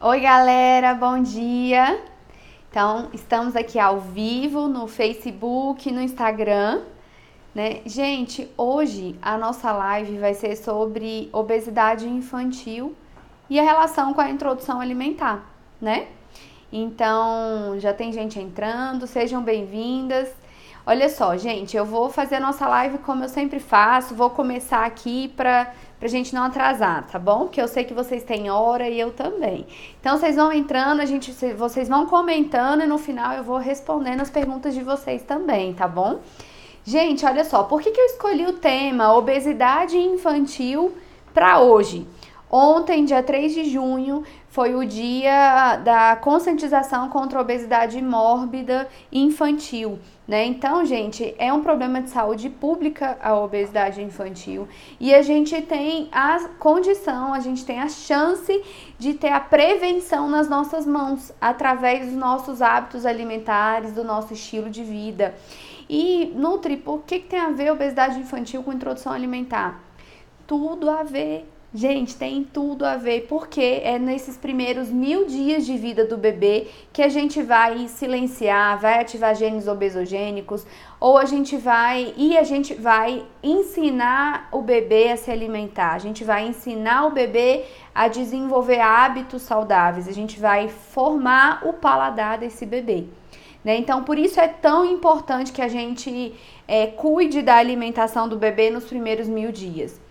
Oi, galera, bom dia. Então, estamos aqui ao vivo no Facebook, no Instagram, né? Gente, hoje a nossa live vai ser sobre obesidade infantil e a relação com a introdução alimentar, né? Então, já tem gente entrando, sejam bem-vindas. Olha só, gente, eu vou fazer a nossa live como eu sempre faço, vou começar aqui pra gente não atrasar, tá bom? Porque eu sei que vocês têm hora e eu também. Então, vocês vão entrando, vocês vão comentando e no final eu vou respondendo as perguntas de vocês também, tá bom? Gente, olha só, por que eu escolhi o tema obesidade infantil para hoje? Ontem, dia 3 de junho, foi o dia da conscientização contra a obesidade mórbida infantil, né? Então, gente, é um problema de saúde pública a obesidade infantil e a gente tem a condição, a gente tem a chance de ter a prevenção nas nossas mãos através dos nossos hábitos alimentares, do nosso estilo de vida. E, Nutri, por que tem a ver obesidade infantil com introdução alimentar? Tudo a ver. Gente, tem tudo a ver, porque é nesses primeiros 1000 dias de vida do bebê que a gente vai silenciar, vai ativar genes obesogênicos, ou a gente vai ensinar o bebê a se alimentar, a gente vai ensinar o bebê a desenvolver hábitos saudáveis, a gente vai formar o paladar desse bebê. Né? Então, por isso é tão importante que a gente cuide da alimentação do bebê nos primeiros 1000 dias.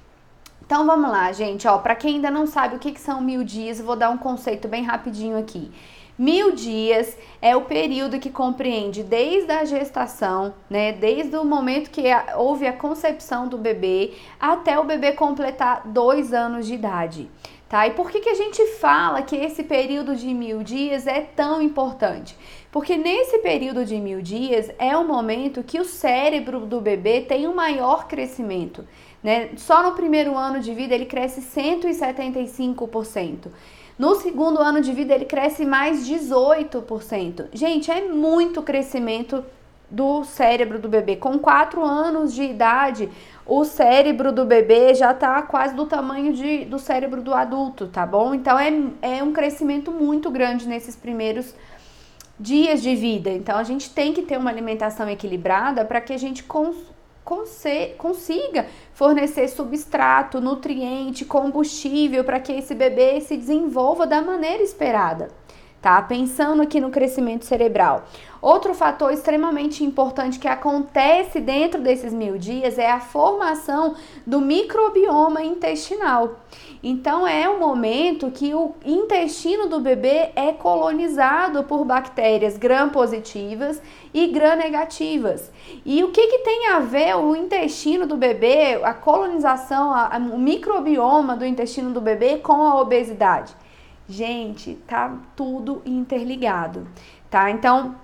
Então, vamos lá, gente. Para quem ainda não sabe o que são 1000 dias, eu vou dar um conceito bem rapidinho aqui. 1000 dias é o período que compreende desde a gestação, né, desde o momento que houve a concepção do bebê até o bebê completar 2 anos de idade. Tá? E por que a gente fala que esse período de 1000 dias é tão importante? Porque nesse período de 1000 dias é o momento que o cérebro do bebê tem um maior crescimento. Né? Só no primeiro ano de vida ele cresce 175%. No segundo ano de vida ele cresce mais 18%. Gente, é muito crescimento do cérebro do bebê. Com 4 anos de idade, o cérebro do bebê já tá quase do tamanho do cérebro do adulto, tá bom? Então é um crescimento muito grande nesses primeiros dias de vida. Então a gente tem que ter uma alimentação equilibrada para que a gente consiga fornecer substrato, nutriente, combustível para que esse bebê se desenvolva da maneira esperada, tá? Pensando aqui no crescimento cerebral. Outro fator extremamente importante que acontece dentro desses 1000 dias é a formação do microbioma intestinal. Então é o momento que o intestino do bebê é colonizado por bactérias gram-positivas e gram-negativas. E o que tem a ver o intestino do bebê, a colonização, o microbioma do intestino do bebê com a obesidade? Gente, tá tudo interligado, tá? Então,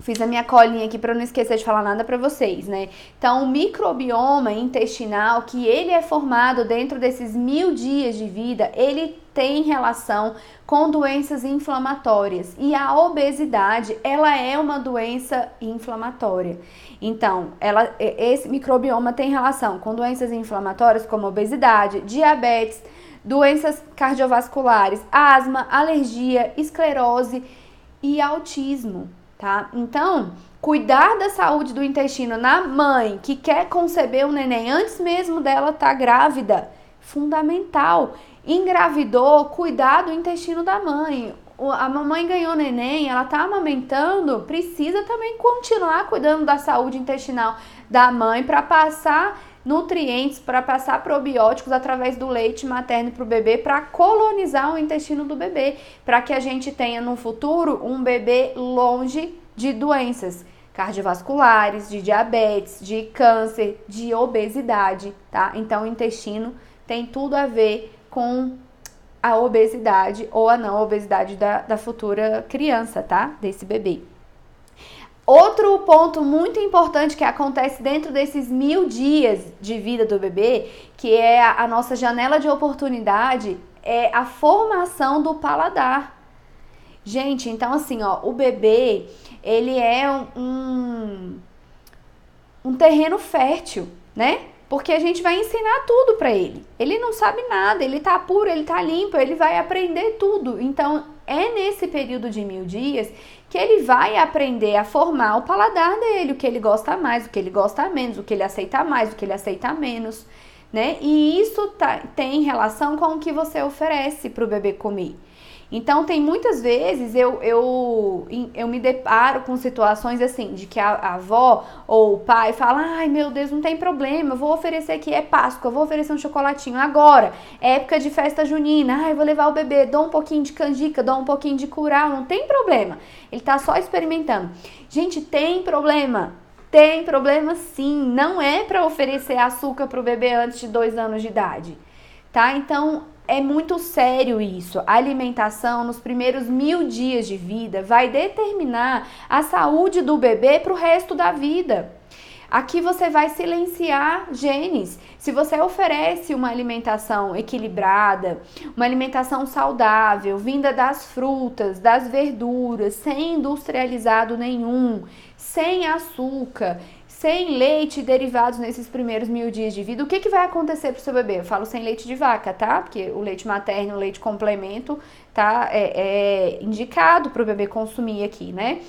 fiz a minha colinha aqui para não esquecer de falar nada para vocês, né? Então, o microbioma intestinal, que ele é formado dentro desses 1000 dias de vida, ele tem relação com doenças inflamatórias. E a obesidade, ela é uma doença inflamatória. Então, esse microbioma tem relação com doenças inflamatórias como obesidade, diabetes, doenças cardiovasculares, asma, alergia, esclerose e autismo. Tá? Então, cuidar da saúde do intestino na mãe que quer conceber o neném antes mesmo dela estar grávida, fundamental. Engravidou, cuidar do intestino da mãe. A mamãe ganhou neném, ela tá amamentando, precisa também continuar cuidando da saúde intestinal da mãe para passar nutrientes, para passar probióticos através do leite materno para o bebê, para colonizar o intestino do bebê, para que a gente tenha no futuro um bebê longe de doenças cardiovasculares, de diabetes, de câncer, de obesidade, tá? Então o intestino tem tudo a ver com a obesidade ou a não obesidade da futura criança, tá? Desse bebê. Outro ponto muito importante que acontece dentro desses 1000 dias de vida do bebê, que é a nossa janela de oportunidade, é a formação do paladar. Gente, então assim, o bebê, ele é um terreno fértil, né? Porque a gente vai ensinar tudo para ele. Ele não sabe nada, ele tá puro, ele tá limpo, ele vai aprender tudo. Então, é nesse período de 1000 dias que ele vai aprender a formar o paladar dele, o que ele gosta mais, o que ele gosta menos, o que ele aceita mais, o que ele aceita menos, né? E isso tem relação com o que você oferece para o bebê comer. Então, tem muitas vezes eu me deparo com situações assim, de que a avó ou o pai fala: ai meu Deus, não tem problema, eu vou oferecer aqui, é Páscoa, eu vou oferecer um chocolatinho agora, é época de festa junina, ai, eu vou levar o bebê, dou um pouquinho de canjica, dou um pouquinho de curau, não tem problema, ele tá só experimentando. Gente, tem problema. Tem problema sim, não é para oferecer açúcar pro bebê antes de 2 anos de idade, tá? Então, é muito sério isso. A alimentação nos primeiros 1000 dias de vida vai determinar a saúde do bebê para o resto da vida. Aqui você vai silenciar genes. Se você oferece uma alimentação equilibrada, uma alimentação saudável, vinda das frutas, das verduras, sem industrializado nenhum, sem açúcar, sem leite e derivados nesses primeiros 1000 dias de vida, o que vai acontecer pro seu bebê? Eu falo sem leite de vaca, tá? Porque o leite materno, o leite complemento, tá? É indicado pro bebê consumir aqui, né?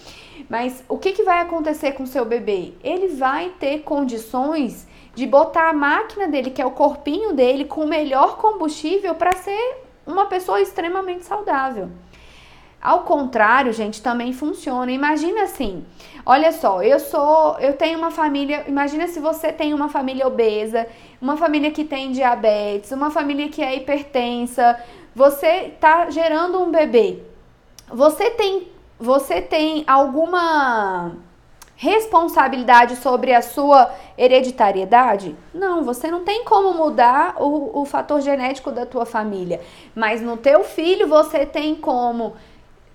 Mas o que vai acontecer com o seu bebê? Ele vai ter condições de botar a máquina dele, que é o corpinho dele, com o melhor combustível para ser uma pessoa extremamente saudável. Ao contrário, gente, também funciona. Imagina assim, olha só, eu tenho uma família, imagina se você tem uma família obesa, uma família que tem diabetes, uma família que é hipertensa, você tá gerando um bebê. Você tem alguma responsabilidade sobre a sua hereditariedade? Não, você não tem como mudar o fator genético da tua família, mas no teu filho você tem como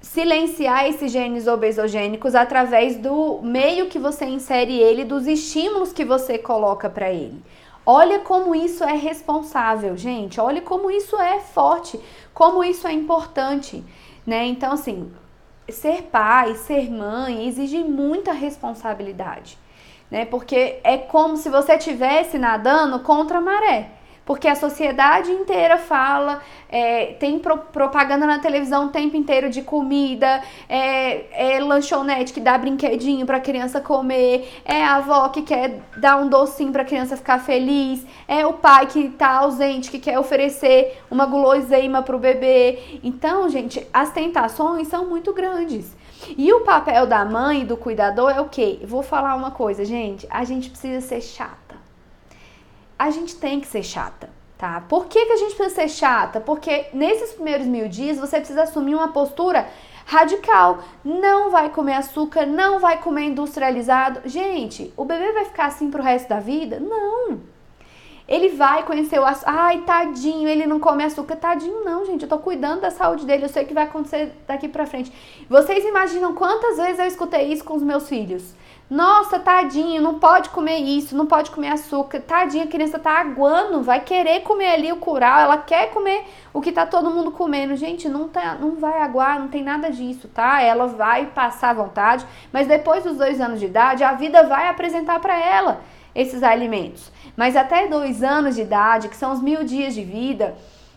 silenciar esses genes obesogênicos através do meio que você insere ele, dos estímulos que você coloca para ele. Olha como isso é responsável, gente. Olha como isso é forte, como isso é importante, né? Então, assim, ser pai, ser mãe exige muita responsabilidade, né? Porque é como se você estivesse nadando contra a maré. Porque a sociedade inteira fala, tem propaganda na televisão o tempo inteiro de comida, lanchonete que dá brinquedinho pra criança comer, é a avó que quer dar um docinho pra criança ficar feliz, é o pai que tá ausente, que quer oferecer uma guloseima pro bebê. Então, gente, as tentações são muito grandes. E o papel da mãe e do cuidador é o quê? Vou falar uma coisa, gente, a gente precisa ser chata. A gente tem que ser chata, tá? Por que a gente precisa ser chata? Porque nesses primeiros 1000 dias você precisa assumir uma postura radical. Não vai comer açúcar, não vai comer industrializado. Gente, o bebê vai ficar assim pro resto da vida? Não. Ele vai conhecer o açúcar. Ai, tadinho, ele não come açúcar. Tadinho não, gente. Eu tô cuidando da saúde dele. Eu sei o que vai acontecer daqui pra frente. Vocês imaginam quantas vezes eu escutei isso com os meus filhos? Nossa, tadinho, não pode comer isso, não pode comer açúcar. Tadinha, a criança tá aguando, vai querer comer ali o curau, ela quer comer o que tá todo mundo comendo. Gente, não vai aguar, não tem nada disso, tá? Ela vai passar vontade, mas depois dos 2 anos de idade, a vida vai apresentar para ela esses alimentos. Mas até 2 anos de idade, que são os 1000 dias de vida,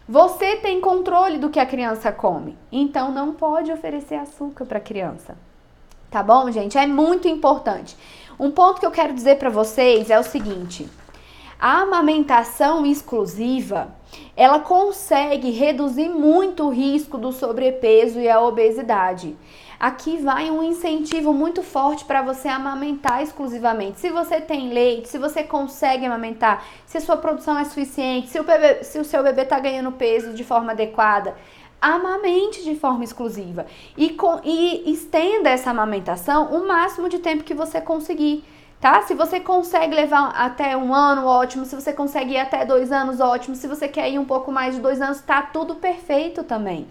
você tem controle do que a criança come. Então, não pode oferecer açúcar para a criança. Tá bom, gente? É muito importante. Um ponto que eu quero dizer para vocês é o seguinte: a amamentação exclusiva, ela consegue reduzir muito o risco do sobrepeso e a obesidade. Aqui vai um incentivo muito forte para você amamentar exclusivamente. Se você tem leite, se você consegue amamentar, se a sua produção é suficiente, se o seu bebê está ganhando peso de forma adequada, amamente de forma exclusiva e estenda essa amamentação o máximo de tempo que você conseguir, tá? Se você consegue levar até 1 ano, ótimo. Se você consegue ir até 2 anos, ótimo. Se você quer ir um pouco mais de 2 anos, tá tudo perfeito também.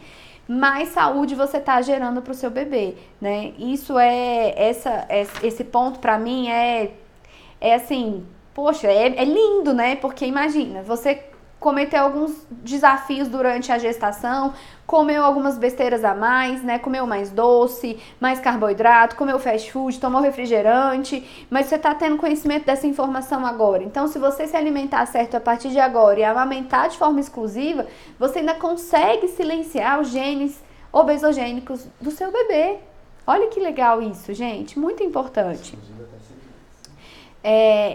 Mais saúde você tá gerando pro seu bebê, né? Isso esse ponto pra mim é assim, poxa, é lindo, né? Porque imagina, você cometer alguns desafios durante a gestação, comeu algumas besteiras a mais, né? Comeu mais doce, mais carboidrato, comeu fast food, tomou refrigerante, mas você tá tendo conhecimento dessa informação agora. Então, se você se alimentar certo a partir de agora e amamentar de forma exclusiva, você ainda consegue silenciar os genes obesogênicos do seu bebê. Olha que legal isso, gente, muito importante.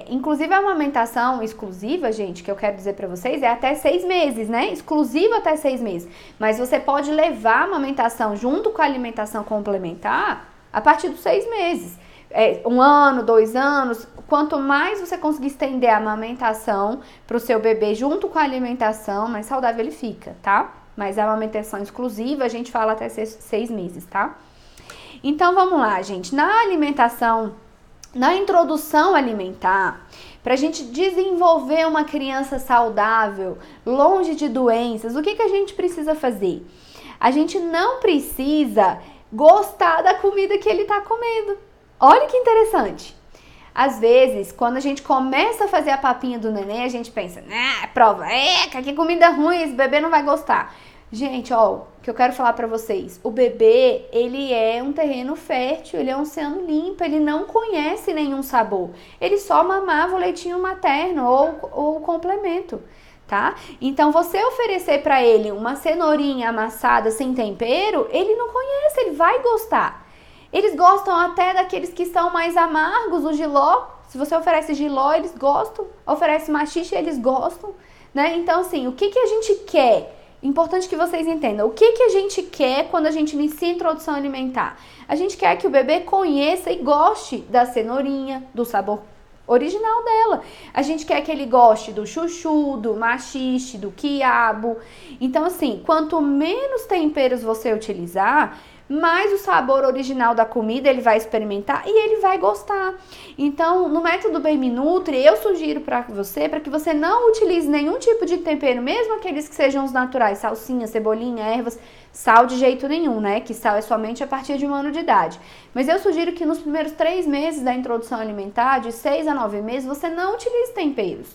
Inclusive a amamentação exclusiva, gente, que eu quero dizer pra vocês, é até 6 meses, né? Exclusiva até 6 meses. Mas você pode levar a amamentação junto com a alimentação complementar a partir dos 6 meses. 1 ano, 2 anos, quanto mais você conseguir estender a amamentação pro seu bebê junto com a alimentação, mais saudável ele fica, tá? Mas a amamentação exclusiva, a gente fala até 6 meses, tá? Então, vamos lá, gente. Na alimentação, na introdução alimentar, para a gente desenvolver uma criança saudável, longe de doenças, o que a gente precisa fazer? A gente não precisa gostar da comida que ele está comendo. Olha que interessante. Às vezes, quando a gente começa a fazer a papinha do neném, a gente pensa, prova, que comida ruim, esse bebê não vai gostar. Gente, ó, o que eu quero falar pra vocês, o bebê, ele é um terreno fértil, ele é um oceano limpo, ele não conhece nenhum sabor. Ele só mamava o leitinho materno ou o complemento, tá? Então, você oferecer pra ele uma cenourinha amassada sem tempero, ele não conhece, ele vai gostar. Eles gostam até daqueles que são mais amargos, o jiló. Se você oferece jiló, eles gostam. Oferece maxixe, eles gostam, né? Então, assim, o que a gente quer? Importante que vocês entendam. O que a gente quer quando a gente inicia a introdução alimentar? A gente quer que o bebê conheça e goste da cenourinha, do sabor original dela. A gente quer que ele goste do chuchu, do maxixe, do quiabo. Então, assim, quanto menos temperos você utilizar, mais o sabor original da comida ele vai experimentar e ele vai gostar. Então, no método Baby Nutri, eu sugiro para que você não utilize nenhum tipo de tempero, mesmo aqueles que sejam os naturais, salsinha, cebolinha, ervas, sal de jeito nenhum, né? Que sal é somente a partir de 1 ano de idade. Mas eu sugiro que nos primeiros 3 meses da introdução alimentar, de 6 a 9 meses, você não utilize temperos,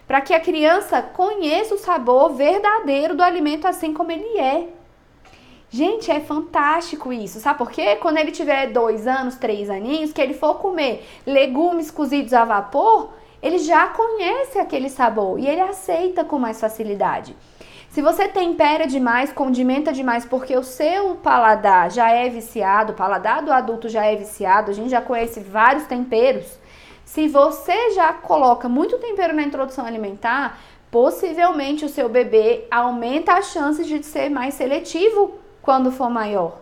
para que a criança conheça o sabor verdadeiro do alimento assim como ele é. Gente, é fantástico isso, sabe por quê? Quando ele tiver 2 anos, 3 aninhos, que ele for comer legumes cozidos a vapor, ele já conhece aquele sabor e ele aceita com mais facilidade. Se você tempera demais, condimenta demais, porque o seu paladar já é viciado, o paladar do adulto já é viciado, a gente já conhece vários temperos. Se você já coloca muito tempero na introdução alimentar, possivelmente o seu bebê aumenta as chances de ser mais seletivo quando for maior,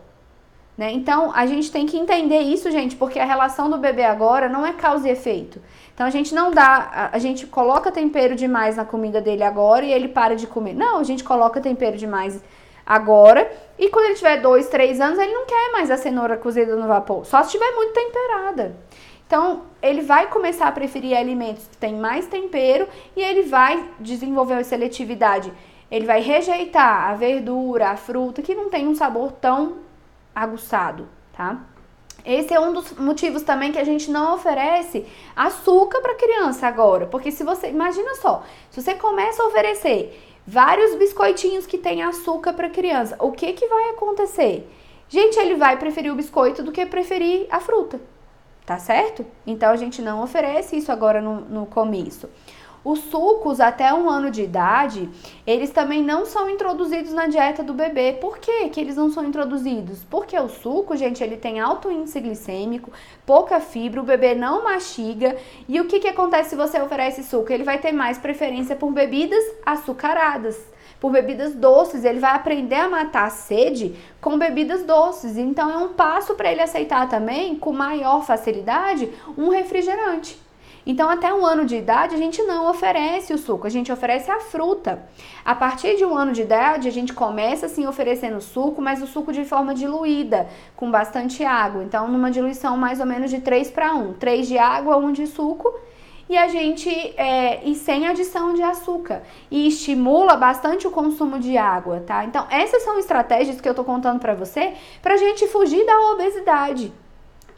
né? Então, a gente tem que entender isso, gente, porque a relação do bebê agora não é causa e efeito. Então, a gente coloca tempero demais na comida dele agora e ele para de comer. Não, a gente coloca tempero demais agora e quando ele tiver 2, 3 anos, ele não quer mais a cenoura cozida no vapor, só se estiver muito temperada. Então, ele vai começar a preferir alimentos que têm mais tempero e ele vai desenvolver a seletividade. Ele vai rejeitar a verdura, a fruta, que não tem um sabor tão aguçado, tá? Esse é um dos motivos também que a gente não oferece açúcar para criança agora. Porque se você, imagina só, se você começa a oferecer vários biscoitinhos que tem açúcar para criança, o que vai acontecer? Gente, ele vai preferir o biscoito do que preferir a fruta, tá certo? Então, a gente não oferece isso agora no começo. Os sucos até 1 ano de idade, eles também não são introduzidos na dieta do bebê. Por que eles não são introduzidos? Porque o suco, gente, ele tem alto índice glicêmico, pouca fibra, o bebê não mastiga. E o que acontece se você oferece suco? Ele vai ter mais preferência por bebidas açucaradas, por bebidas doces. Ele vai aprender a matar a sede com bebidas doces. Então, é um passo para ele aceitar também, com maior facilidade, um refrigerante. Então, até 1 ano de idade, a gente não oferece o suco, a gente oferece a fruta. A partir de 1 ano de idade, a gente começa, assim, oferecendo suco, mas o suco de forma diluída, com bastante água. Então, numa diluição mais ou menos de 3:1. 3 de água, 1 de suco. E a gente, e sem adição de açúcar. E estimula bastante o consumo de água, tá? Então, essas são estratégias que eu tô contando pra você, pra gente fugir da obesidade.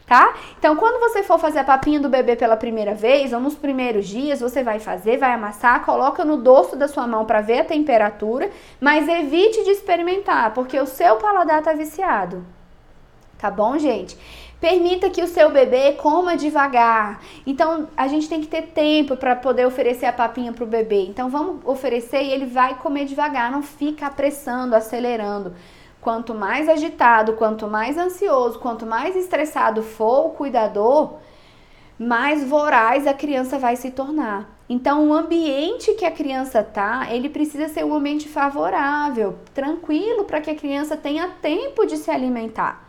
tá? Então, quando você for fazer a papinha do bebê pela primeira vez, ou nos primeiros dias, você vai fazer, vai amassar, coloca no dorso da sua mão para ver a temperatura, mas evite de experimentar, porque o seu paladar tá viciado. Tá bom, gente? Permita que o seu bebê coma devagar. Então, a gente tem que ter tempo para poder oferecer a papinha pro bebê. Então, vamos oferecer e ele vai comer devagar, não fica apressando, acelerando. Quanto mais agitado, quanto mais ansioso, quanto mais estressado for o cuidador, mais voraz a criança vai se tornar. Então, o ambiente que a criança tá, ele precisa ser um ambiente favorável, tranquilo, para que a criança tenha tempo de se alimentar.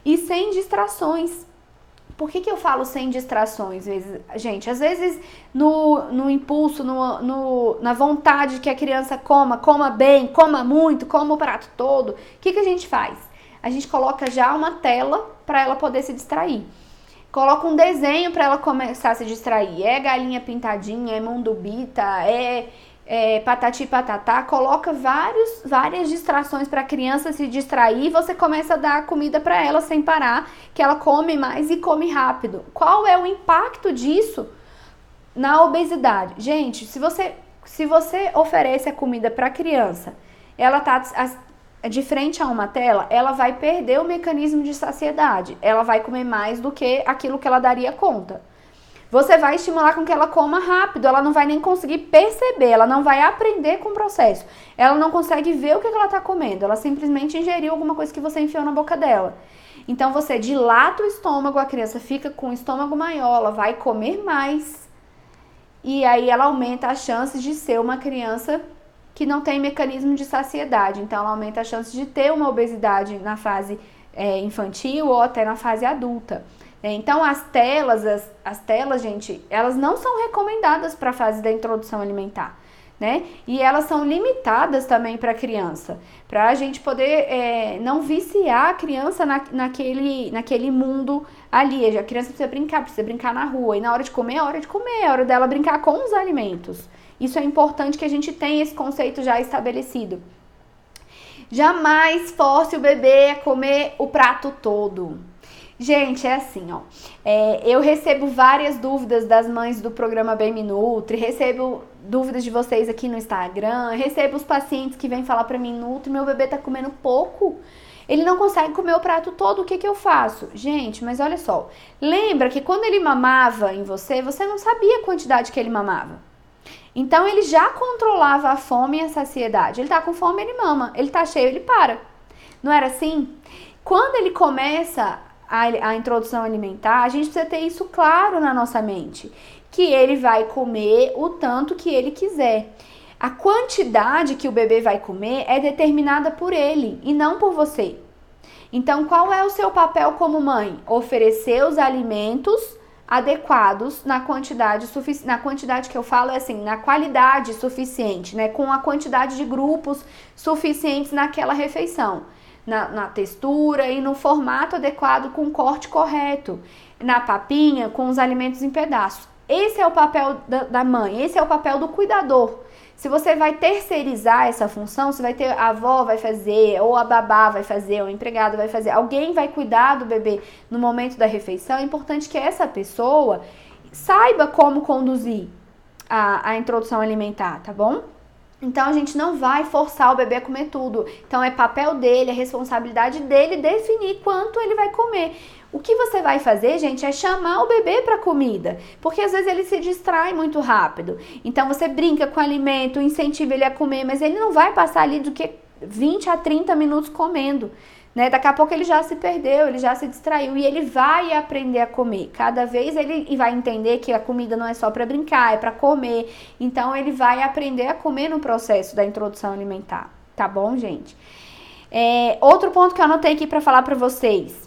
E sem distrações. Por que eu falo sem distrações? Gente, às vezes no impulso, na vontade que a criança coma bem, coma muito, coma o prato todo, o que a gente faz? A gente coloca já uma tela para ela poder se distrair. Coloca um desenho para ela começar a se distrair. É galinha pintadinha, é mundubita, é patati patatá. Coloca várias distrações para a criança se distrair e você começa a dar comida para ela sem parar, que ela come mais e come rápido. Qual é o impacto disso na obesidade? Gente, se você oferece a comida para a criança, ela tá de frente a uma tela, ela vai perder o mecanismo de saciedade. Ela vai comer mais do que aquilo que ela daria conta. Você vai estimular com que ela coma rápido, ela não vai nem conseguir perceber, ela não vai aprender com o processo. Ela não consegue ver o que ela está comendo, ela simplesmente ingeriu alguma coisa que você enfiou na boca dela. Então você dilata o estômago, a criança fica com o estômago maior, ela vai comer mais. E aí ela aumenta as chances de ser uma criança que não tem mecanismo de saciedade. Então ela aumenta as chances de ter uma obesidade na fase infantil ou até na fase adulta. Então as telas, gente, elas não são recomendadas para a fase da introdução alimentar, né? E elas são limitadas também para a criança, para a gente poder não viciar a criança naquele mundo ali. A criança precisa brincar na rua, e na hora de comer, é hora dela brincar com os alimentos. Isso é importante que a gente tenha esse conceito já estabelecido. Jamais force o bebê a comer o prato todo. Gente, é assim, ó. Eu recebo várias dúvidas das mães do programa Bem Me Nutri, recebo dúvidas de vocês aqui no Instagram, recebo os pacientes que vêm falar pra mim, Nutri, meu bebê tá comendo pouco, ele não consegue comer o prato todo, o que eu faço? Gente, mas olha só, lembra que quando ele mamava em você não sabia a quantidade que ele mamava. Então ele já controlava a fome e a saciedade. Ele tá com fome, ele mama, ele tá cheio, ele para. Não era assim? Quando ele começa a introdução alimentar, a gente precisa ter isso claro na nossa mente, que ele vai comer o tanto que ele quiser. A quantidade que o bebê vai comer é determinada por ele e não por você. Então, qual é o seu papel como mãe? Oferecer os alimentos adequados na quantidade suficiente. Na quantidade que eu falo é assim, na qualidade suficiente, né? Com a quantidade de grupos suficientes naquela refeição. Na textura e no formato adequado com o corte correto, na papinha com os alimentos em pedaços. Esse é o papel da mãe, esse é o papel do cuidador. Se você vai terceirizar essa função, você vai ter a avó vai fazer, ou a babá vai fazer, ou o empregado vai fazer, alguém vai cuidar do bebê no momento da refeição, é importante que essa pessoa saiba como conduzir a introdução alimentar, tá bom? Então a gente não vai forçar o bebê a comer tudo. Então é papel dele, é responsabilidade dele definir quanto ele vai comer. O que você vai fazer, gente, é chamar o bebê para comida, porque às vezes ele se distrai muito rápido. Então você brinca com o alimento, incentiva ele a comer, mas ele não vai passar ali do que 20 a 30 minutos comendo, né? Daqui a pouco ele já se perdeu, ele já se distraiu e ele vai aprender a comer. Cada vez ele vai entender que a comida não é só para brincar, é para comer. Então ele vai aprender a comer no processo da introdução alimentar, tá bom, gente? Outro ponto que eu anotei aqui para falar para vocês.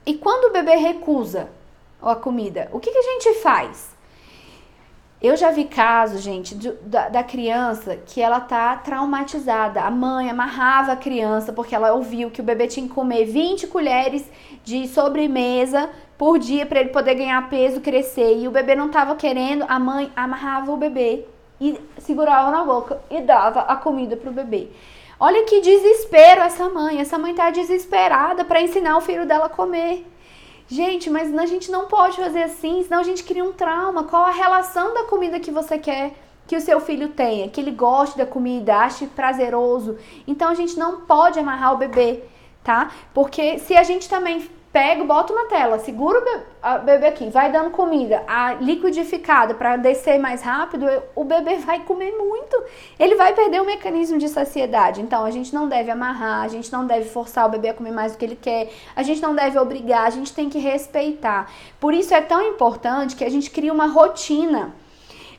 E quando o bebê recusa a comida, o que a gente faz? Eu já vi casos, gente, da criança que ela tá traumatizada. A mãe amarrava a criança porque ela ouviu que o bebê tinha que comer 20 colheres de sobremesa por dia para ele poder ganhar peso, crescer. E o bebê não tava querendo, a mãe amarrava o bebê e segurava na boca e dava a comida pro bebê. Olha que desespero essa mãe tá desesperada para ensinar o filho dela a comer. Gente, mas a gente não pode fazer assim, senão a gente cria um trauma. Qual a relação da comida que você quer que o seu filho tenha? Que ele goste da comida, ache prazeroso. Então a gente não pode amarrar o bebê, tá? Porque se a gente também pega, bota uma tela, segura o bebê aqui, vai dando comida, a liquidificada para descer mais rápido, o bebê vai comer muito. Ele vai perder o mecanismo de saciedade. Então a gente não deve amarrar, a gente não deve forçar o bebê a comer mais do que ele quer, a gente não deve obrigar, a gente tem que respeitar. Por isso é tão importante que a gente crie uma rotina.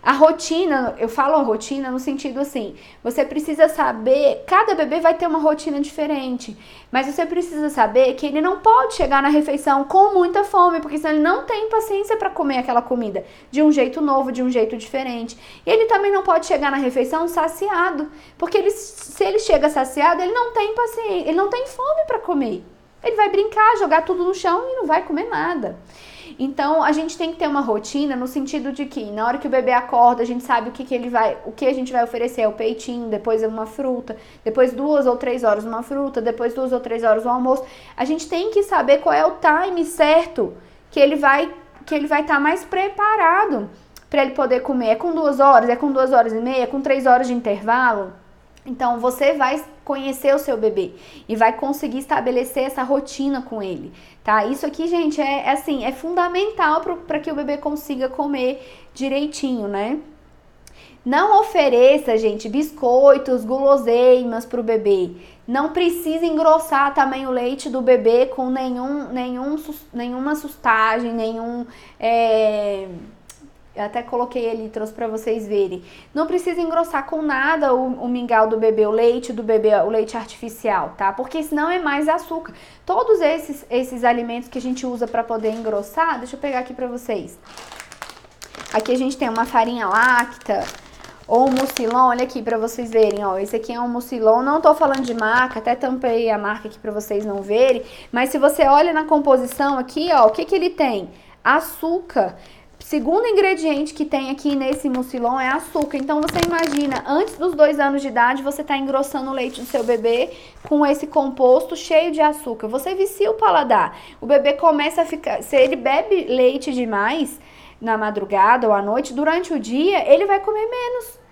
A rotina, eu falo a rotina no sentido assim, você precisa saber, cada bebê vai ter uma rotina diferente, mas você precisa saber que ele não pode chegar na refeição com muita fome, porque senão ele não tem paciência para comer aquela comida de um jeito novo, de um jeito diferente. E ele também não pode chegar na refeição saciado, porque se ele chega saciado, ele não tem paciência, ele não tem fome para comer. Ele vai brincar, jogar tudo no chão e não vai comer nada. Então, a gente tem que ter uma rotina no sentido de que na hora que o bebê acorda, a gente sabe o que a gente vai oferecer, é o peitinho, depois é uma fruta, depois 2 ou 3 horas uma fruta, depois 2 ou 3 horas o almoço. A gente tem que saber qual é o time certo que ele vai estar mais preparado para ele poder comer. É com 2 horas, é com 2 horas e meia, é com 3 horas de intervalo. Então, você vai conhecer o seu bebê e vai conseguir estabelecer essa rotina com ele, tá? Isso aqui, gente, é fundamental para que o bebê consiga comer direitinho, né? Não ofereça, gente, biscoitos, guloseimas pro bebê. Não precisa engrossar também o leite do bebê com nenhuma sustagem, eu até coloquei ali, trouxe pra vocês verem. Não precisa engrossar com nada o mingau do bebê, o leite do bebê, o leite artificial, tá? Porque senão é mais açúcar. Todos esses alimentos que a gente usa pra poder engrossar, deixa eu pegar aqui pra vocês. Aqui a gente tem uma farinha láctea ou um mucilon, olha aqui pra vocês verem, ó. Esse aqui é um mucilon, não tô falando de marca, até tampei a marca aqui pra vocês não verem. Mas se você olha na composição aqui, ó, o que ele tem? Açúcar. Segundo ingrediente que tem aqui nesse mucilon é açúcar. Então você imagina, antes dos 2 anos de idade, você tá engrossando o leite do seu bebê com esse composto cheio de açúcar. Você vicia o paladar. O bebê começa a ficar... Se ele bebe leite demais na madrugada ou à noite, durante o dia, ele vai comer menos.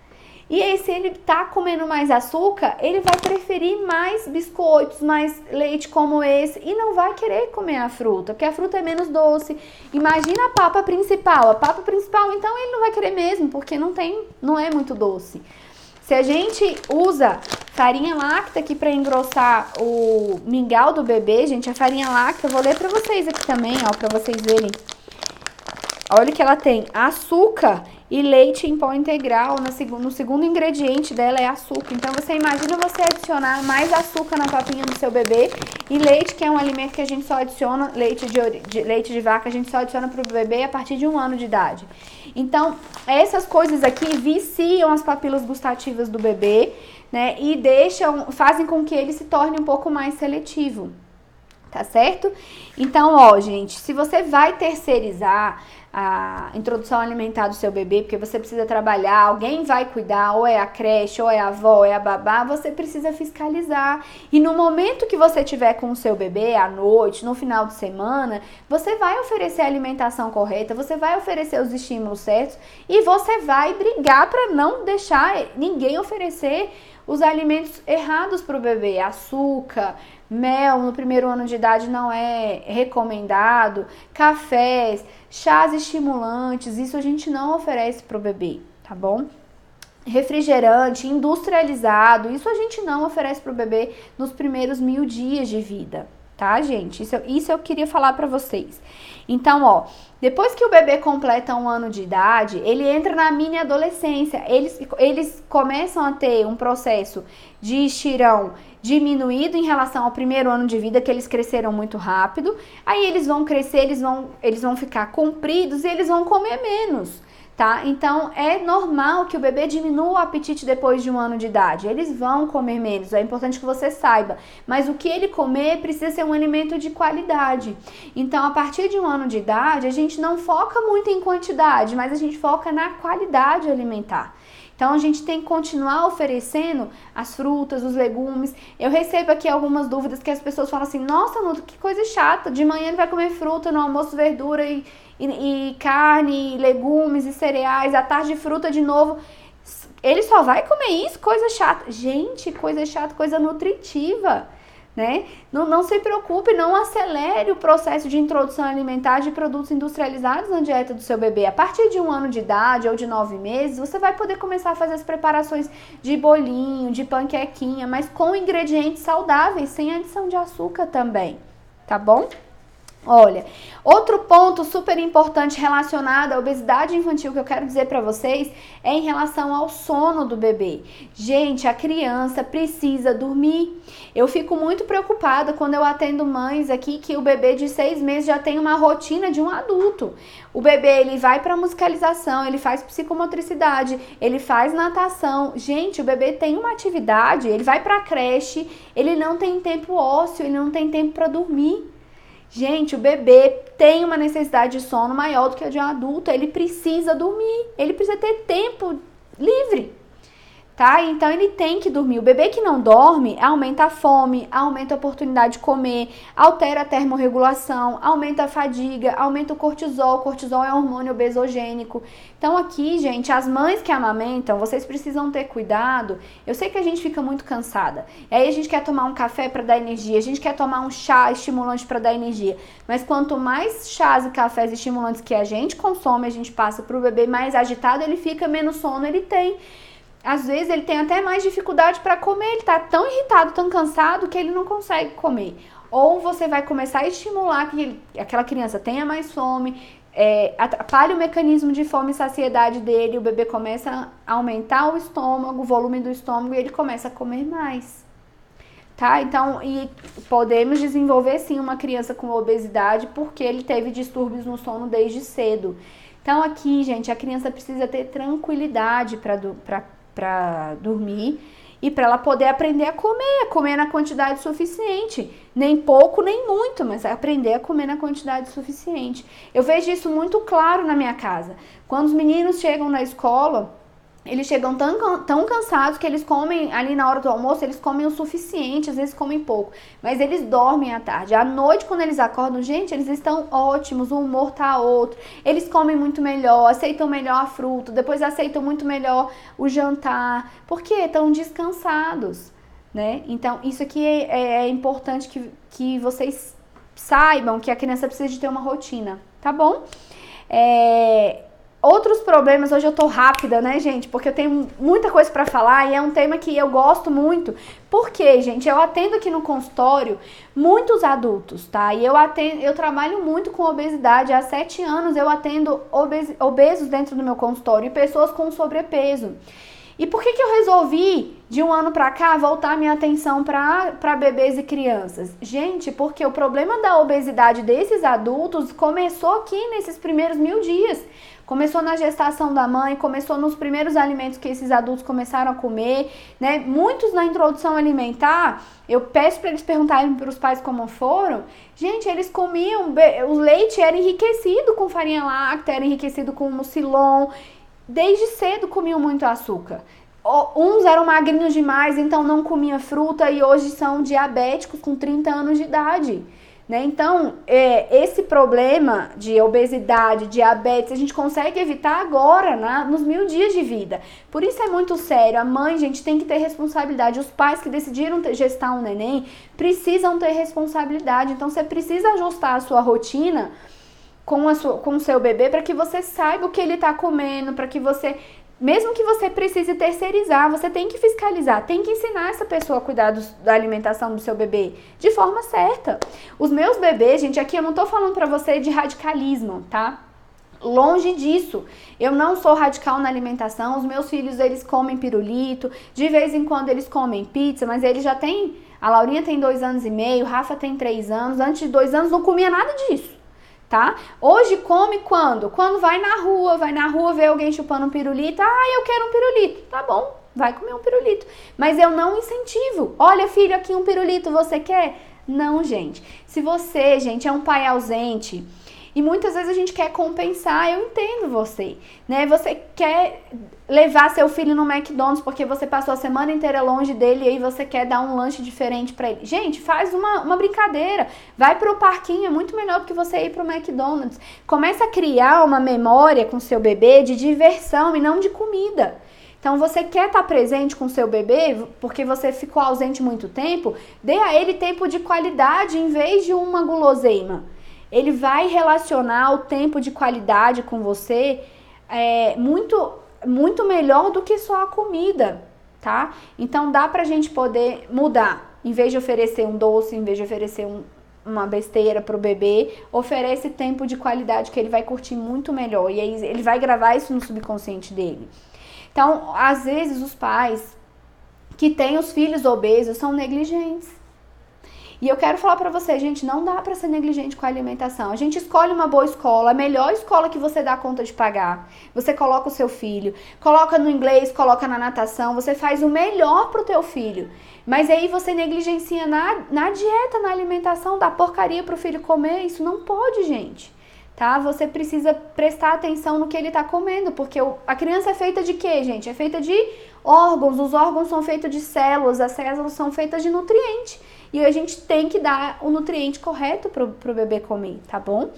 E aí, se ele tá comendo mais açúcar, ele vai preferir mais biscoitos, mais leite como esse e não vai querer comer a fruta, porque a fruta é menos doce. Imagina a papa principal. A papa principal, então, ele não vai querer mesmo, porque não é muito doce. Se a gente usa farinha láctea aqui para engrossar o mingau do bebê, gente, a farinha láctea, eu vou ler para vocês aqui também, ó, para vocês verem. Olha que ela tem açúcar e leite em pó integral. No segundo ingrediente dela é açúcar. Então, você imagina você adicionar mais açúcar na papinha do seu bebê. E leite, que é um alimento que a gente só adiciona, leite de vaca, a gente só adiciona para o bebê a partir de 1 ano de idade. Então, essas coisas aqui viciam as papilas gustativas do bebê, né? E fazem com que ele se torne um pouco mais seletivo. Tá certo? Então, ó, gente, se você vai terceirizar a introdução alimentar do seu bebê, porque você precisa trabalhar, alguém vai cuidar, ou é a creche, ou é a avó, ou é a babá, você precisa fiscalizar. E no momento que você tiver com o seu bebê, à noite, no final de semana, você vai oferecer a alimentação correta, você vai oferecer os estímulos certos e você vai brigar para não deixar ninguém oferecer os alimentos errados para o bebê. Açúcar, mel no primeiro ano de idade não é recomendado, cafés, chás estimulantes, isso a gente não oferece para o bebê, tá bom? Refrigerante, industrializado, isso a gente não oferece para o bebê nos primeiros 1000 dias de vida, tá, gente? Isso eu queria falar para vocês. Então, ó, depois que o bebê completa 1 ano de idade, ele entra na mini adolescência. Eles começam a ter um processo de estirão diminuído em relação ao primeiro ano de vida, que eles cresceram muito rápido. Aí eles vão crescer, eles vão ficar compridos e eles vão comer menos, tá? Então, é normal que o bebê diminua o apetite depois de 1 ano de idade. Eles vão comer menos, é importante que você saiba. Mas o que ele comer precisa ser um alimento de qualidade. Então, a partir de 1 ano de idade, a gente não foca muito em quantidade, mas a gente foca na qualidade alimentar. Então a gente tem que continuar oferecendo as frutas, os legumes. Eu recebo aqui algumas dúvidas que as pessoas falam assim, nossa, Nutra, que coisa chata, de manhã ele vai comer fruta, no almoço verdura e carne, legumes e cereais, à tarde fruta de novo. Ele só vai comer isso? Coisa chata. Gente, coisa chata, coisa nutritiva, né? Não se preocupe, não acelere o processo de introdução alimentar de produtos industrializados na dieta do seu bebê. A partir de 1 ano de idade ou de 9 meses, você vai poder começar a fazer as preparações de bolinho, de panquequinha, mas com ingredientes saudáveis, sem adição de açúcar também, tá bom? Olha, outro ponto super importante relacionado à obesidade infantil que eu quero dizer para vocês é em relação ao sono do bebê. Gente, a criança precisa dormir. Eu fico muito preocupada quando eu atendo mães aqui que o bebê de 6 meses já tem uma rotina de um adulto. O bebê, ele vai para musicalização, ele faz psicomotricidade, ele faz natação. Gente, o bebê tem uma atividade, ele vai para creche, ele não tem tempo ósseo, ele não tem tempo para dormir. Gente, o bebê tem uma necessidade de sono maior do que a de um adulto, ele precisa dormir, ele precisa ter tempo livre, tá? Então ele tem que dormir. O bebê que não dorme aumenta a fome, aumenta a oportunidade de comer, altera a termorregulação, aumenta a fadiga, aumenta o cortisol. O cortisol é um hormônio obesogênico. Então aqui, gente, as mães que amamentam, vocês precisam ter cuidado. Eu sei que a gente fica muito cansada. E aí a gente quer tomar um café para dar energia, a gente quer tomar um chá estimulante para dar energia. Mas quanto mais chás e cafés estimulantes que a gente consome, a gente passa para o bebê mais agitado, ele fica, menos sono ele tem. Às vezes ele tem até mais dificuldade para comer, ele tá tão irritado, tão cansado que ele não consegue comer. Ou você vai começar a estimular que aquela criança tenha mais fome, atrapalha o mecanismo de fome e saciedade dele, o bebê começa a aumentar o estômago, o volume do estômago e ele começa a comer mais. Tá? Então, e podemos desenvolver sim uma criança com obesidade porque ele teve distúrbios no sono desde cedo. Então aqui, gente, a criança precisa ter tranquilidade para dormir e para ela poder aprender a comer na quantidade suficiente, nem pouco nem muito, mas aprender a comer na quantidade suficiente. Eu vejo isso muito claro na minha casa. Quando os meninos chegam na escola, eles chegam tão cansados que eles comem ali na hora do almoço, eles comem o suficiente, às vezes comem pouco, mas eles dormem à tarde. À noite, quando eles acordam, gente, eles estão ótimos, o humor tá outro, eles comem muito melhor, aceitam melhor a fruta, depois aceitam muito melhor o jantar, porque estão descansados, né? Então, isso aqui é importante que vocês saibam que a criança precisa de ter uma rotina, tá bom? Outros problemas, hoje eu tô rápida, né, gente? Porque eu tenho muita coisa pra falar e é um tema que eu gosto muito. Porque, gente, eu atendo aqui no consultório muitos adultos, tá? E eu trabalho muito com obesidade. Há 7 anos eu atendo obesos dentro do meu consultório e pessoas com sobrepeso. E por que eu resolvi, de 1 ano pra cá, voltar minha atenção pra bebês e crianças? Gente, porque o problema da obesidade desses adultos começou aqui nesses primeiros 1000 dias. Começou na gestação da mãe, começou nos primeiros alimentos que esses adultos começaram a comer, né? Muitos na introdução alimentar, eu peço para eles perguntarem para os pais como foram. Gente, eles comiam, o leite era enriquecido com farinha láctea, era enriquecido com mucilon. Desde cedo comiam muito açúcar. Uns eram magrinhos demais, então não comiam fruta e hoje são diabéticos com 30 anos de idade. Né? Então, esse problema de obesidade, diabetes, a gente consegue evitar agora, nos 1000 dias de vida. Por isso é muito sério. A mãe, gente, tem que ter responsabilidade. Os pais que decidiram gestar um neném precisam ter responsabilidade. Então, você precisa ajustar a sua rotina com o seu bebê para que você saiba o que ele está comendo, para que você... Mesmo que você precise terceirizar, você tem que fiscalizar, tem que ensinar essa pessoa a cuidar da alimentação do seu bebê de forma certa. Os meus bebês, gente, aqui eu não tô falando pra você de radicalismo, tá? Longe disso. Eu não sou radical na alimentação, os meus filhos, eles comem pirulito, de vez em quando eles comem pizza, mas eles já têm... A Laurinha tem 2 anos e meio, o Rafa tem 3 anos, antes de 2 anos não comia nada disso. Tá? Hoje come quando? Quando vai na rua, vê alguém chupando um pirulito, eu quero um pirulito, tá bom, vai comer um pirulito, mas eu não incentivo, olha filho, aqui um pirulito, você quer? Não, gente, se você, gente, é um pai ausente E muitas vezes a gente quer compensar, eu entendo você, né? Você quer levar seu filho no McDonald's porque você passou a semana inteira longe dele e aí você quer dar um lanche diferente pra ele. Gente, faz uma brincadeira. Vai pro parquinho, é muito melhor do que você ir pro McDonald's. Começa a criar uma memória com seu bebê de diversão e não de comida. Então, você quer estar presente com o seu bebê, porque você ficou ausente muito tempo, dê a ele tempo de qualidade em vez de uma guloseima. Ele vai relacionar o tempo de qualidade com você muito melhor do que só a comida, tá? Então, dá pra gente poder mudar. Em vez de oferecer um doce, em vez de oferecer uma besteira pro bebê, oferece tempo de qualidade que ele vai curtir muito melhor. E aí ele vai gravar isso no subconsciente dele. Então, às vezes, os pais que têm os filhos obesos são negligentes. E eu quero falar pra você, gente, não dá pra ser negligente com a alimentação. A gente escolhe uma boa escola, a melhor escola que você dá conta de pagar. Você coloca o seu filho, coloca no inglês, coloca na natação, você faz o melhor pro teu filho. Mas aí você negligencia na dieta, na alimentação, dá porcaria pro filho comer. Isso não pode, gente. Tá? Você precisa prestar atenção no que ele tá comendo, porque a criança é feita de quê, gente? É feita de órgãos, os órgãos são feitos de células, as células são feitas de nutriente. E a gente tem que dar o nutriente correto pro bebê comer, tá bom?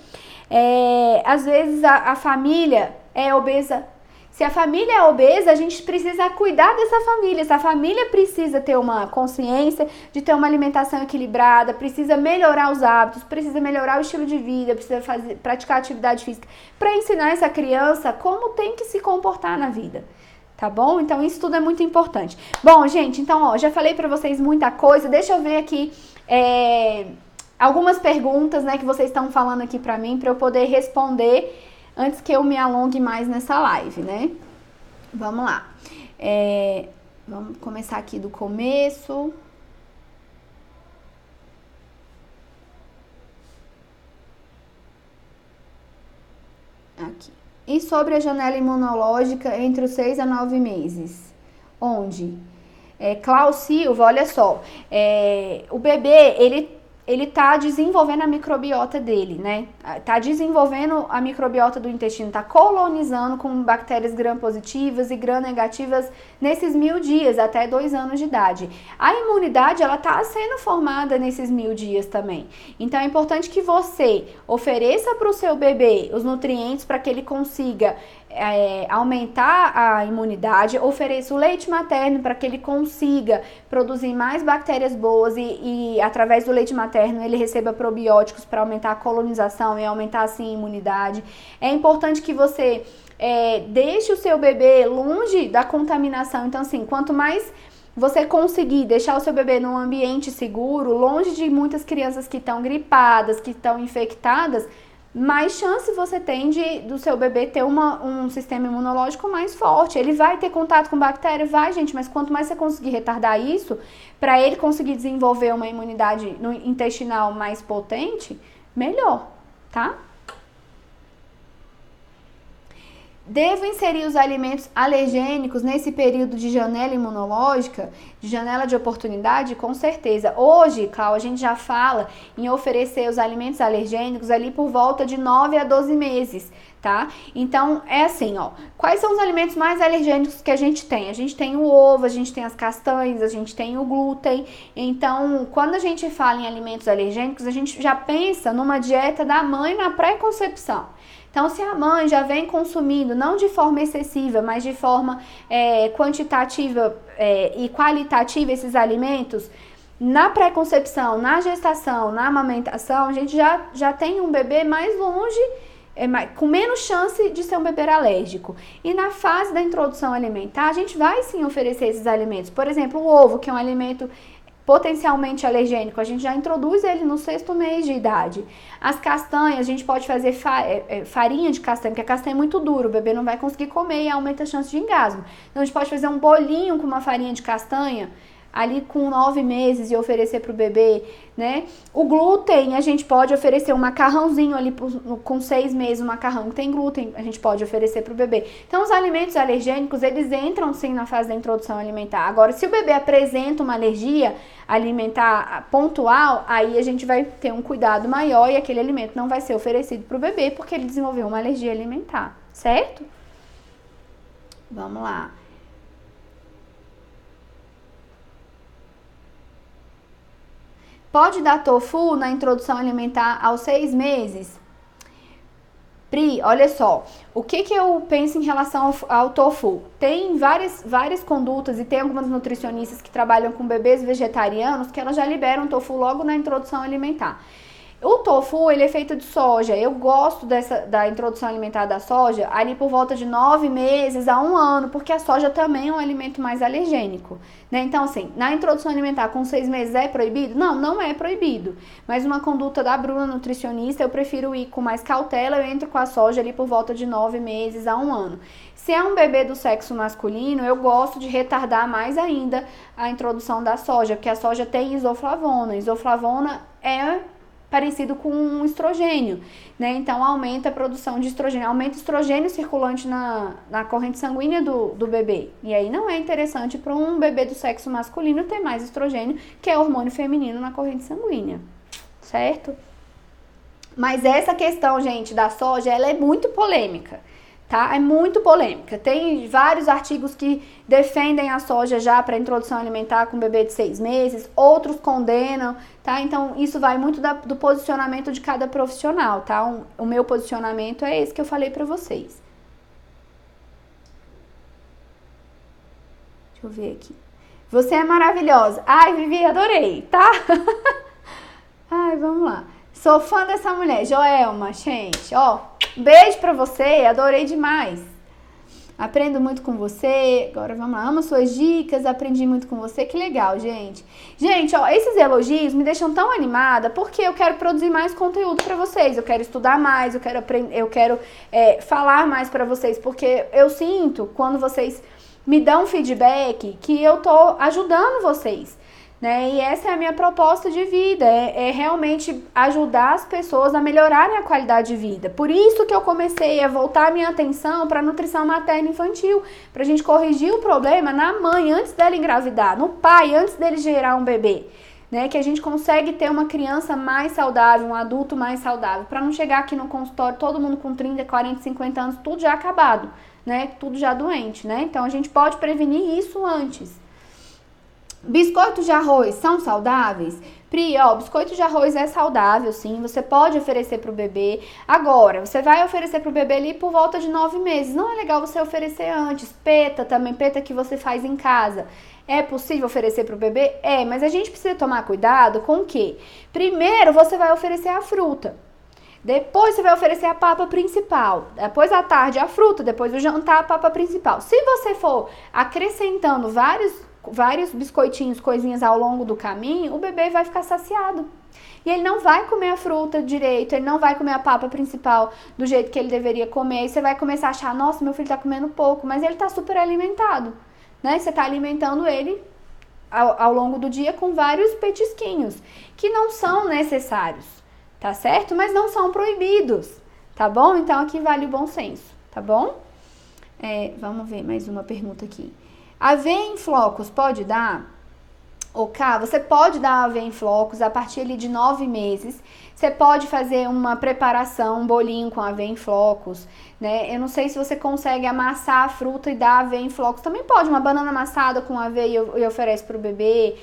Às vezes a família é obesa. Se a família é obesa, a gente precisa cuidar dessa família. Essa família precisa ter uma consciência de ter uma alimentação equilibrada, precisa melhorar os hábitos, precisa melhorar o estilo de vida, precisa praticar atividade física para ensinar essa criança como tem que se comportar na vida. Tá bom? Então, isso tudo é muito importante. Bom, gente, então, ó, já falei pra vocês muita coisa. Deixa eu ver aqui algumas perguntas, né, que vocês estão falando aqui pra mim, pra eu poder responder antes que eu me alongue mais nessa live, né? Vamos lá. Vamos começar aqui do começo. Aqui. E sobre a janela imunológica entre os 6 a 9 meses? Onde? Klaus Silva, olha só, o bebê, ele tá desenvolvendo a microbiota dele, né? Tá desenvolvendo a microbiota do intestino, tá colonizando com bactérias gram-positivas e gram-negativas nesses 1000 dias, até 2 anos de idade. A imunidade, ela tá sendo formada nesses 1000 dias também. Então, é importante que você ofereça para o seu bebê os nutrientes para que ele consiga aumentar a imunidade, ofereça o leite materno para que ele consiga produzir mais bactérias boas e através do leite materno ele receba probióticos para aumentar a colonização e aumentar assim a imunidade. É importante que você deixe o seu bebê longe da contaminação. Então, assim, quanto mais você conseguir deixar o seu bebê num ambiente seguro, longe de muitas crianças que estão gripadas, que estão infectadas, mais chance você tem do seu bebê ter um sistema imunológico mais forte. Ele vai ter contato com bactéria? Vai, gente, mas quanto mais você conseguir retardar isso, para ele conseguir desenvolver uma imunidade intestinal mais potente, melhor, tá? Devo inserir os alimentos alergênicos nesse período de janela imunológica, de janela de oportunidade? Com certeza. Hoje, Cláudia, a gente já fala em oferecer os alimentos alergênicos ali por volta de 9 a 12 meses, tá? Então, é assim, ó. Quais são os alimentos mais alergênicos que a gente tem? A gente tem o ovo, a gente tem as castanhas, a gente tem o glúten. Então, quando a gente fala em alimentos alergênicos, a gente já pensa numa dieta da mãe na pré-concepção. Então, se a mãe já vem consumindo, não de forma excessiva, mas de forma quantitativa e qualitativa esses alimentos, na pré-concepção, na gestação, na amamentação, a gente já tem um bebê mais longe, com menos chance de ser um bebê alérgico. E na fase da introdução alimentar, a gente vai sim oferecer esses alimentos. Por exemplo, o ovo, que é um alimento potencialmente alergênico, a gente já introduz ele no 6º mês de idade. As castanhas, a gente pode fazer farinha de castanha, porque a castanha é muito dura, o bebê não vai conseguir comer e aumenta a chance de engasgo. Então, a gente pode fazer um bolinho com uma farinha de castanha ali com 9 meses e oferecer para o bebê, né? O glúten, a gente pode oferecer um macarrãozinho ali com 6 meses, um macarrão que tem glúten, a gente pode oferecer para o bebê. Então, os alimentos alergênicos, eles entram sim na fase da introdução alimentar. Agora, se o bebê apresenta uma alergia alimentar pontual, aí a gente vai ter um cuidado maior e aquele alimento não vai ser oferecido para o bebê porque ele desenvolveu uma alergia alimentar, certo? Vamos lá. Pode dar tofu na introdução alimentar aos 6 meses? Pri, olha só, o que eu penso em relação ao tofu? Tem várias condutas e tem algumas nutricionistas que trabalham com bebês vegetarianos que elas já liberam tofu logo na introdução alimentar. O tofu, ele é feito de soja. Eu gosto da introdução alimentar da soja ali por volta de 9 meses a 1 ano, porque a soja também é um alimento mais alergênico, né? Então, assim, na introdução alimentar com 6 meses é proibido? Não, não é proibido. Mas uma conduta da Bruna, nutricionista, eu prefiro ir com mais cautela, eu entro com a soja ali por volta de 9 meses a 1 ano. Se é um bebê do sexo masculino, eu gosto de retardar mais ainda a introdução da soja, porque a soja tem isoflavona. Isoflavona é parecido com um estrogênio, né? Então aumenta a produção de estrogênio, aumenta o estrogênio circulante na corrente sanguínea do bebê. E aí não é interessante para um bebê do sexo masculino ter mais estrogênio, que é hormônio feminino na corrente sanguínea, certo? Mas essa questão, gente, da soja, ela é muito polêmica, tá? É muito polêmica. Tem vários artigos que defendem a soja já para introdução alimentar com bebê de 6 meses, outros condenam, tá? Então, isso vai muito do posicionamento de cada profissional, tá? O meu posicionamento é esse que eu falei para vocês. Deixa eu ver aqui. Você é maravilhosa. Ai, Vivi, adorei, tá? Ai, vamos lá. Sou fã dessa mulher, Joelma, gente, ó, beijo pra você, adorei demais. Aprendo muito com você, agora vamos lá, amo suas dicas, aprendi muito com você, que legal, gente. Gente, ó, esses elogios me deixam tão animada, porque eu quero produzir mais conteúdo pra vocês, eu quero estudar mais, eu quero aprender, falar mais pra vocês, porque eu sinto, quando vocês me dão feedback, que eu tô ajudando vocês, né? E essa é a minha proposta de vida, é realmente ajudar as pessoas a melhorarem a qualidade de vida. Por isso que eu comecei a voltar a minha atenção para a nutrição materna infantil, para a gente corrigir o problema na mãe antes dela engravidar, no pai antes dele gerar um bebê, né? Que a gente consegue ter uma criança mais saudável, um adulto mais saudável, para não chegar aqui no consultório todo mundo com 30, 40, 50 anos, tudo já acabado, né? Tudo já doente, né? Então a gente pode prevenir isso antes. Biscoitos de arroz são saudáveis? Pri, ó, biscoito de arroz é saudável, sim, você pode oferecer para o bebê. Agora, você vai oferecer para o bebê ali por volta de 9 meses. Não é legal você oferecer antes. Peta também, peta que você faz em casa. É possível oferecer para o bebê? É, mas a gente precisa tomar cuidado com o quê? Primeiro, você vai oferecer a fruta. Depois você vai oferecer a papa principal. Depois à tarde a fruta, depois o jantar a papa principal. Se você for acrescentando vários biscoitinhos, coisinhas ao longo do caminho, o bebê vai ficar saciado. E ele não vai comer a fruta direito, ele não vai comer a papa principal do jeito que ele deveria comer. E você vai começar a achar, nossa, meu filho tá comendo pouco, mas ele tá super alimentado, né? Você tá alimentando ele ao longo do dia com vários petisquinhos, que não são necessários, tá certo? Mas não são proibidos, tá bom? Então aqui vale o bom senso, tá bom? Vamos ver mais uma pergunta aqui. Aveia em flocos pode dar? Ok, você pode dar aveia em flocos a partir ali de 9 meses. Você pode fazer uma preparação, um bolinho com aveia em flocos, né? Eu não sei se você consegue amassar a fruta e dar aveia em flocos. Também pode, uma banana amassada com aveia e oferece para o bebê.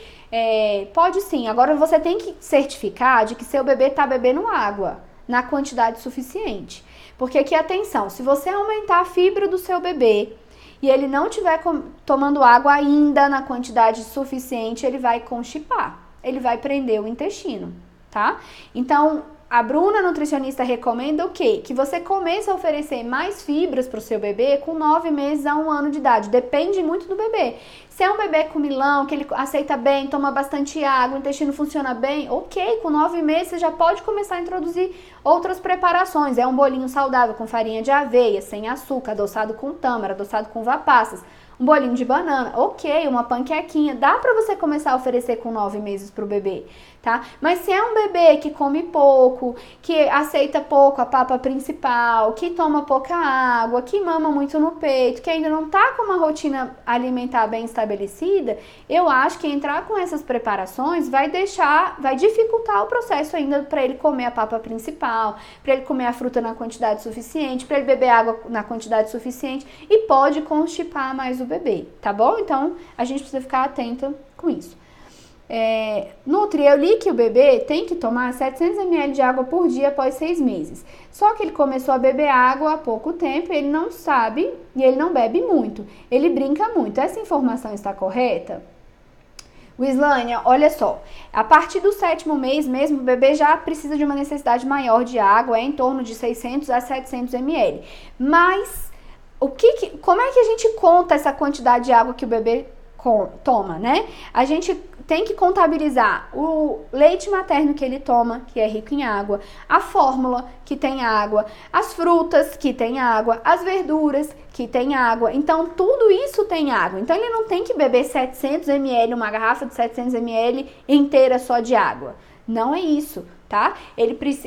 Pode sim. Agora você tem que certificar de que seu bebê está bebendo água na quantidade suficiente. Porque aqui, atenção, se você aumentar a fibra do seu bebê e ele não estiver tomando água ainda na quantidade suficiente, ele vai constipar, ele vai prender o intestino, tá? Então, a Bruna, nutricionista, recomenda o quê? Que você comece a oferecer mais fibras para o seu bebê com 9 meses a 1 ano de idade. Depende muito do bebê. Se é um bebê comilão, que ele aceita bem, toma bastante água, o intestino funciona bem, ok, com 9 meses você já pode começar a introduzir outras preparações. É um bolinho saudável com farinha de aveia, sem açúcar, adoçado com tâmara, adoçado com uva passas. um bolinho de banana, ok, uma panquequinha, dá pra você começar a oferecer com 9 meses pro bebê, tá? Mas se é um bebê que come pouco, que aceita pouco a papa principal, que toma pouca água, que mama muito no peito, que ainda não tá com uma rotina alimentar bem estabelecida, eu acho que entrar com essas preparações vai dificultar o processo ainda para ele comer a papa principal, para ele comer a fruta na quantidade suficiente, para ele beber água na quantidade suficiente e pode constipar mais o bebê, tá bom? Então a gente precisa ficar atenta com isso. Nutri, eu li que o bebê tem que tomar 700 ml de água por dia após 6 meses. Só que ele começou a beber água há pouco tempo, ele não sabe e ele não bebe muito. Ele brinca muito. Essa informação está correta? Wislânia, olha só, a partir do 7º mês mesmo, o bebê já precisa de uma necessidade maior de água, em torno de 600 a 700 ml. Mas, como é que a gente conta essa quantidade de água que o bebê toma, né? A gente tem que contabilizar o leite materno que ele toma, que é rico em água, a fórmula, que tem água, as frutas, que tem água, as verduras, que tem água. Então, tudo isso tem água. Então, ele não tem que beber 700 ml, uma garrafa de 700 ml inteira só de água. Não é isso, tá?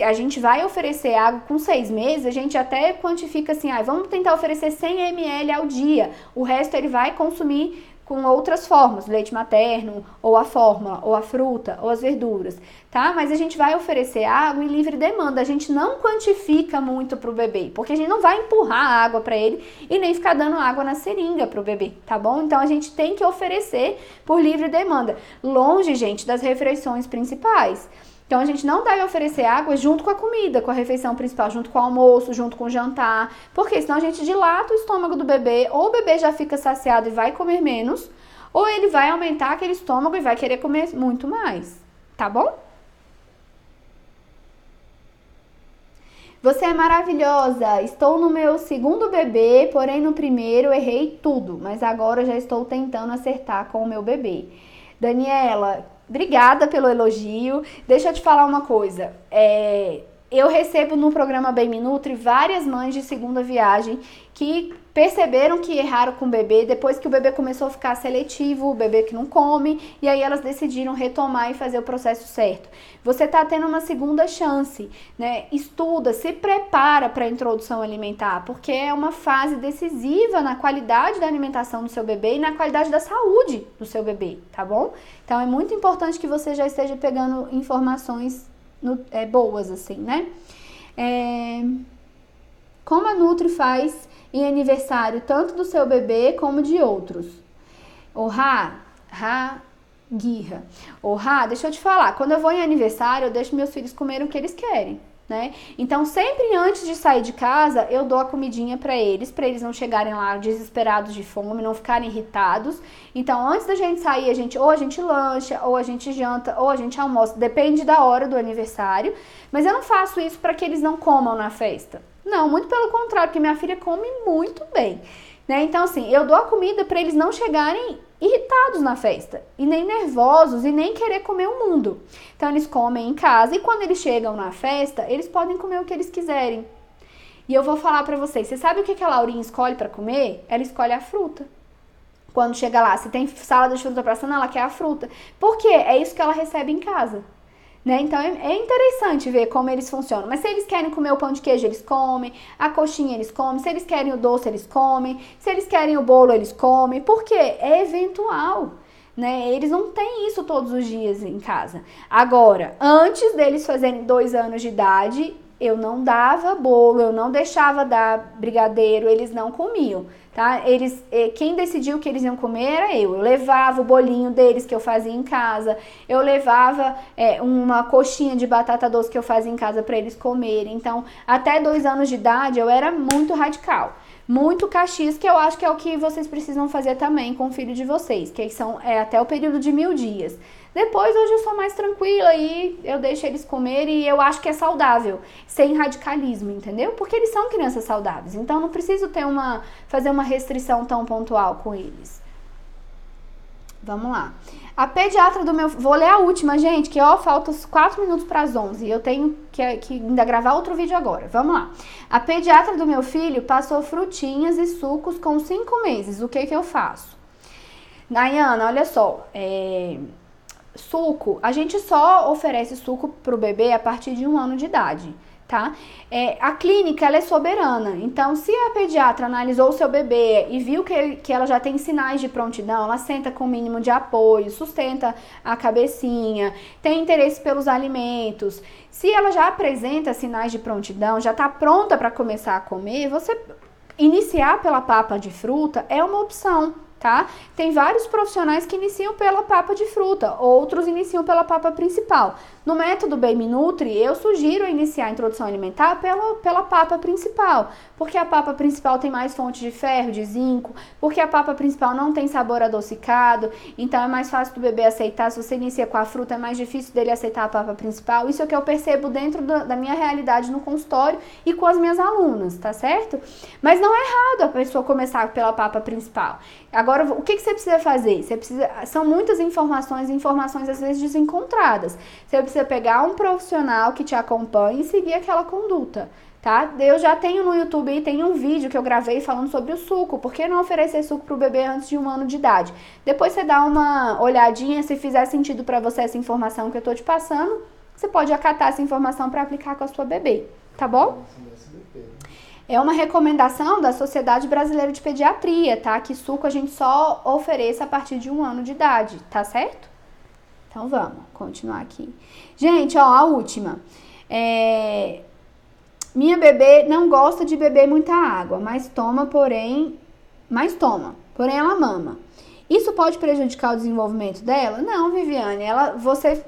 A gente vai oferecer água com 6 meses, a gente até quantifica assim, vamos tentar oferecer 100 ml ao dia. O resto ele vai consumir com outras formas, leite materno, ou a fórmula, ou a fruta, ou as verduras, tá? Mas a gente vai oferecer água em livre demanda, a gente não quantifica muito pro bebê, porque a gente não vai empurrar água para ele e nem ficar dando água na seringa pro bebê, tá bom? Então a gente tem que oferecer por livre demanda, longe, gente, das refeições principais. Então, a gente não deve oferecer água junto com a comida, com a refeição principal, junto com o almoço, junto com o jantar, porque senão a gente dilata o estômago do bebê, ou o bebê já fica saciado e vai comer menos, ou ele vai aumentar aquele estômago e vai querer comer muito mais, tá bom? Você é maravilhosa, estou no meu 2º bebê, porém no primeiro errei tudo, mas agora já estou tentando acertar com o meu bebê. Daniela, obrigada pelo elogio. Deixa eu te falar uma coisa. Eu recebo no programa Bem Me Nutri várias mães de segunda viagem que perceberam que erraram com o bebê depois que o bebê começou a ficar seletivo, o bebê que não come, e aí elas decidiram retomar e fazer o processo certo. Você tá tendo uma segunda chance, né? Estuda, se prepara para a introdução alimentar, porque é uma fase decisiva na qualidade da alimentação do seu bebê e na qualidade da saúde do seu bebê, tá bom? Então é muito importante que você já esteja pegando informações boas, assim, né? Como a Nutri faz em aniversário tanto do seu bebê como de outros? Guirra. Deixa eu te falar, quando eu vou em aniversário, eu deixo meus filhos comerem o que eles querem, né? Então, sempre antes de sair de casa, eu dou a comidinha pra eles não chegarem lá desesperados de fome, não ficarem irritados. Então, antes da gente sair, ou a gente lancha, ou a gente janta, ou a gente almoça, depende da hora do aniversário. Mas eu não faço isso para que eles não comam na festa. Não, muito pelo contrário, porque minha filha come muito bem, né? Então, assim, eu dou a comida para eles não chegarem irritados na festa, e nem nervosos, e nem querer comer o mundo. Então, eles comem em casa, e quando eles chegam na festa, eles podem comer o que eles quiserem. E eu vou falar pra vocês, você sabe o que a Laurinha escolhe pra comer? Ela escolhe a fruta. Quando chega lá, se tem salada de fruta pra cima, ela quer a fruta. Por quê? É isso que ela recebe em casa. Né? Então, é interessante ver como eles funcionam. Mas se eles querem comer o pão de queijo, eles comem. A coxinha, eles comem. Se eles querem o doce, eles comem. Se eles querem o bolo, eles comem. Por quê? É eventual. Né? Eles não têm isso todos os dias em casa. Agora, antes deles fazerem 2 anos de idade, eu não dava bolo, eu não deixava dar brigadeiro, eles não comiam, tá? Quem decidiu o que eles iam comer era eu. Eu levava o bolinho deles que eu fazia em casa, eu levava uma coxinha de batata doce que eu fazia em casa para eles comerem. Então, até 2 anos de idade, eu era muito radical. Muito caxias, que eu acho que é o que vocês precisam fazer também com o filho de vocês, que são até o período de 1000 dias. Depois, hoje eu sou mais tranquila e eu deixo eles comerem e eu acho que é saudável, sem radicalismo, entendeu? Porque eles são crianças saudáveis, então não preciso fazer uma restrição tão pontual com eles. Vamos lá. A pediatra do meu... Vou ler a última, gente, que ó, falta 4 minutos para as 11. Eu tenho que ainda gravar outro vídeo agora. Vamos lá. A pediatra do meu filho passou frutinhas e sucos com 5 meses. O que eu faço? Nayana, olha só. Suco, a gente só oferece suco pro bebê a partir de 1 ano de idade, tá? A clínica, ela é soberana, então se a pediatra analisou o seu bebê e viu que ela já tem sinais de prontidão, ela senta com o mínimo de apoio, sustenta a cabecinha, tem interesse pelos alimentos, se ela já apresenta sinais de prontidão, já tá pronta para começar a comer, você iniciar pela papa de fruta é uma opção. Tá? Tem vários profissionais que iniciam pela papa de fruta, outros iniciam pela papa principal. No método Baby Nutri, eu sugiro iniciar a introdução alimentar pela papa principal, porque a papa principal tem mais fonte de ferro, de zinco, porque a papa principal não tem sabor adocicado, então é mais fácil do bebê aceitar. Se você inicia com a fruta, é mais difícil dele aceitar a papa principal. Isso é o que eu percebo dentro da minha realidade no consultório e com as minhas alunas, tá certo? Mas não é errado a pessoa começar pela papa principal. Agora, o que você precisa fazer? São muitas informações às vezes desencontradas. Você precisa pegar um profissional que te acompanhe e seguir aquela conduta, tá? Eu já tenho no YouTube aí, tem um vídeo que eu gravei falando sobre o suco. Por que não oferecer suco pro bebê antes de 1 ano de idade? Depois você dá uma olhadinha, se fizer sentido para você essa informação que eu tô te passando, você pode acatar essa informação para aplicar com a sua bebê, tá bom? É uma recomendação da Sociedade Brasileira de Pediatria, tá? Que suco a gente só ofereça a partir de 1 ano de idade, tá certo? Então vamos continuar aqui. Gente, ó, a última. Minha bebê não gosta de beber muita água, mas toma, porém ela mama. Isso pode prejudicar o desenvolvimento dela? Não, Viviane,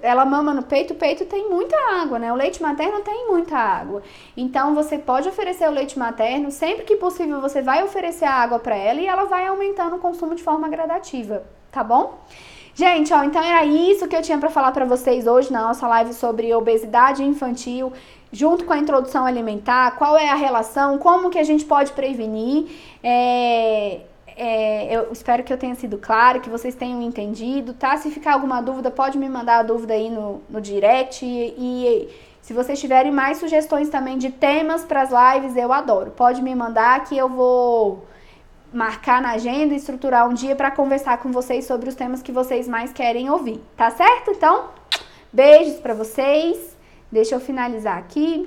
ela mama no peito, o peito tem muita água, né? O leite materno tem muita água. Então, você pode oferecer o leite materno, sempre que possível você vai oferecer a água para ela e ela vai aumentando o consumo de forma gradativa, tá bom? Gente, ó, então era isso que eu tinha para falar para vocês hoje na nossa live sobre obesidade infantil, junto com a introdução alimentar, qual é a relação, como que a gente pode prevenir. Eu espero que eu tenha sido claro, que vocês tenham entendido, tá? Se ficar alguma dúvida, pode me mandar a dúvida aí no direct. E se vocês tiverem mais sugestões também de temas para as lives, eu adoro. Pode me mandar que eu vou marcar na agenda e estruturar um dia para conversar com vocês sobre os temas que vocês mais querem ouvir, tá certo? Então, beijos para vocês. Deixa eu finalizar aqui.